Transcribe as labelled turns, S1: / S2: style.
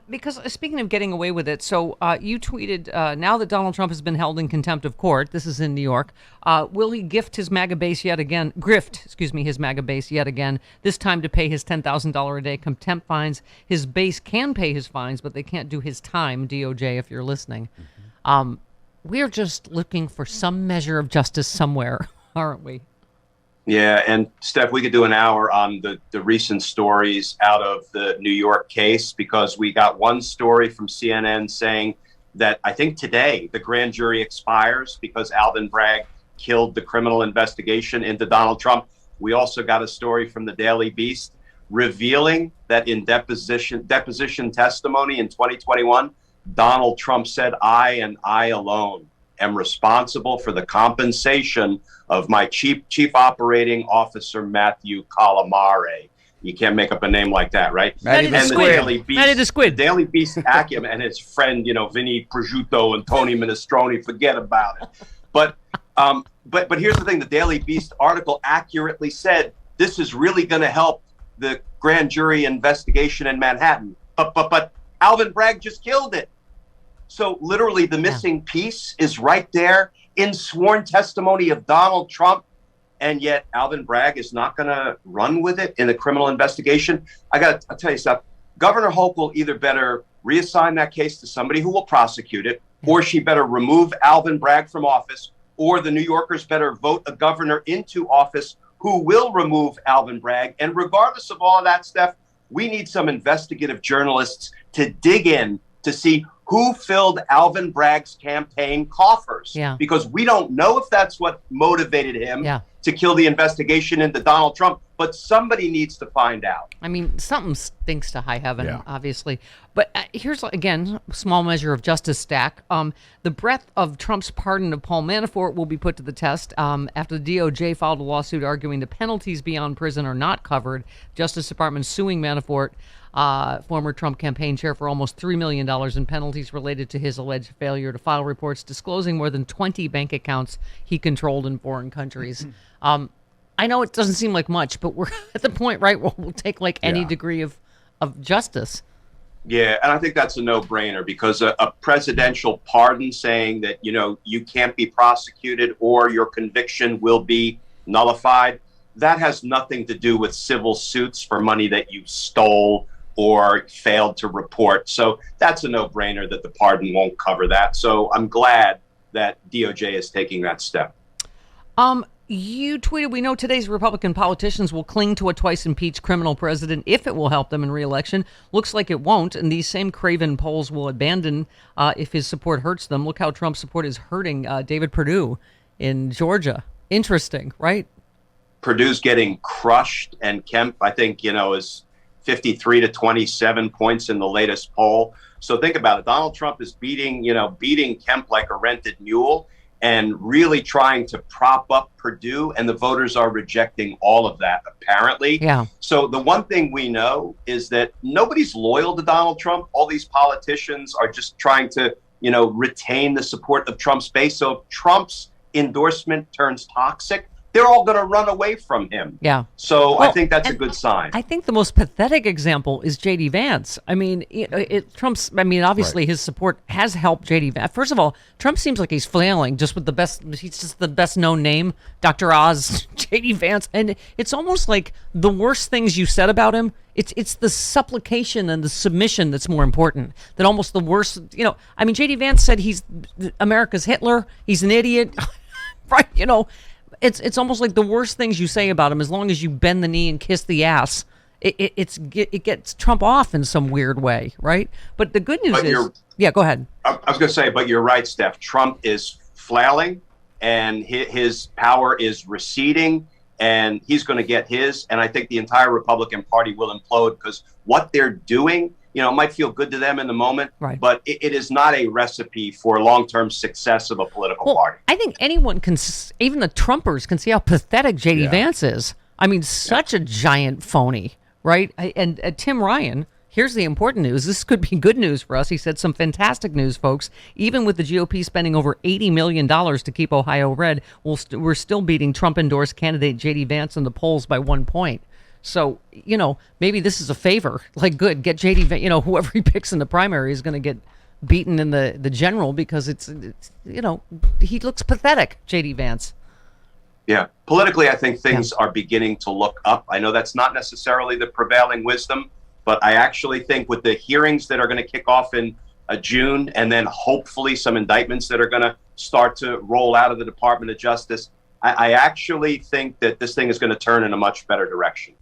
S1: Because speaking of getting away with it, so you tweeted, now that Donald Trump has been held in contempt of court, this is in New York, will he grift, his MAGA base yet again, this time to pay his $10,000 a day contempt fines. His base can pay his fines, but they can't do his time, DOJ, if you're listening. We're just looking for some measure of justice somewhere, aren't we?
S2: Yeah, and Steph, we could do an hour on the recent stories out of the New York case, because we got one story from CNN saying that I think today the grand jury expires because Alvin Bragg killed the criminal investigation into Donald Trump. We also got a story from the Daily Beast revealing that in deposition testimony in 2021, Donald Trump said, "I and I alone am responsible for the compensation of my chief operating officer, Matthew Calamare." You can't make up a name like that, right?
S1: Matty the Squid.
S2: Daily Beast Akim and his friend, Vinny Prosciutto and Tony Minestrone, forget about it. But here's the thing: the Daily Beast article accurately said this is really going to help the grand jury investigation in Manhattan. But Alvin Bragg just killed it. So literally the missing piece is right there in sworn testimony of Donald Trump. And yet Alvin Bragg is not going to run with it in the criminal investigation. I'll tell you something. Governor Hochul either better reassign that case to somebody who will prosecute it, or she better remove Alvin Bragg from office, or the New Yorkers better vote a governor into office who will remove Alvin Bragg. And regardless of all of that, Steph, we need some investigative journalists to dig in to see who filled Alvin Bragg's campaign coffers.
S1: Yeah.
S2: Because we don't know if that's what motivated him to kill the investigation into Donald Trump, but somebody needs to find out.
S1: I mean, something stinks to high heaven, obviously. But here's, again, a small measure of justice stack. The breadth of Trump's pardon of Paul Manafort will be put to the test after the DOJ filed a lawsuit arguing the penalties beyond prison are not covered. Justice Department suing Manafort, former Trump campaign chair, for almost $3 million in penalties related to his alleged failure to file reports disclosing more than 20 bank accounts he controlled in foreign countries. I know it doesn't seem like much, but we're at the point, right, where we'll take any degree of justice.
S2: Yeah, and I think that's a no-brainer, because a presidential pardon saying that, you can't be prosecuted or your conviction will be nullified, that has nothing to do with civil suits for money that you stole or failed to report. So that's a no-brainer that the pardon won't cover that. So I'm glad that DOJ is taking that step.
S1: You tweeted, "We know today's Republican politicians will cling to a twice-impeached criminal president if it will help them in re-election. Looks like it won't, and these same craven polls will abandon if his support hurts them. Look how Trump's support is hurting David Perdue in Georgia." Interesting, right?
S2: Purdue's getting crushed, and Kemp, I think, is 53 to 27 points in the latest poll. So think about it. Donald Trump is beating Kemp like a rented mule, and really trying to prop up Perdue, and the voters are rejecting all of that, apparently.
S1: Yeah.
S2: So the one thing we know is that nobody's loyal to Donald Trump. All these politicians are just trying to, retain the support of Trump's base. So if Trump's endorsement turns toxic, they're all going to run away from him.
S1: Yeah.
S2: So I think that's a good sign.
S1: I think the most pathetic example is J.D. Vance. I mean, obviously his support has helped J.D. Vance. First of all, Trump seems like he's flailing just with he's just the best known name, Dr. Oz, J.D. Vance. And it's almost like the worst things you said about him, it's the supplication and the submission that's more important than almost the worst. J.D. Vance said he's America's Hitler. He's an idiot. Right, It's almost like the worst things you say about him, as long as you bend the knee and kiss the ass, it gets Trump off in some weird way, right? But the good news is, go ahead.
S2: I was going to say, but you're right, Steph. Trump is flailing, and his power is receding, and he's going to get his. And I think the entire Republican Party will implode, because what they're doing, it might feel good to them in the moment,
S1: right,
S2: but it is not a recipe for long-term success of a political party.
S1: I think anyone can, even the Trumpers, can see how pathetic J.D. Vance is. I mean, such a giant phony, right? And Tim Ryan, here's the important news. This could be good news for us. He said some fantastic news, folks. Even with the GOP spending over $80 million to keep Ohio red, we're still beating Trump-endorsed candidate J.D. Vance in the polls by 1 point. So, maybe this is a favor. Like, good, get JD Vance, whoever he picks in the primary is going to get beaten in the general, because it's he looks pathetic, JD Vance.
S2: Yeah. Politically, I think things are beginning to look up. I know that's not necessarily the prevailing wisdom, but I actually think with the hearings that are going to kick off in June, and then hopefully some indictments that are going to start to roll out of the Department of Justice, I actually think that this thing is going to turn in a much better direction.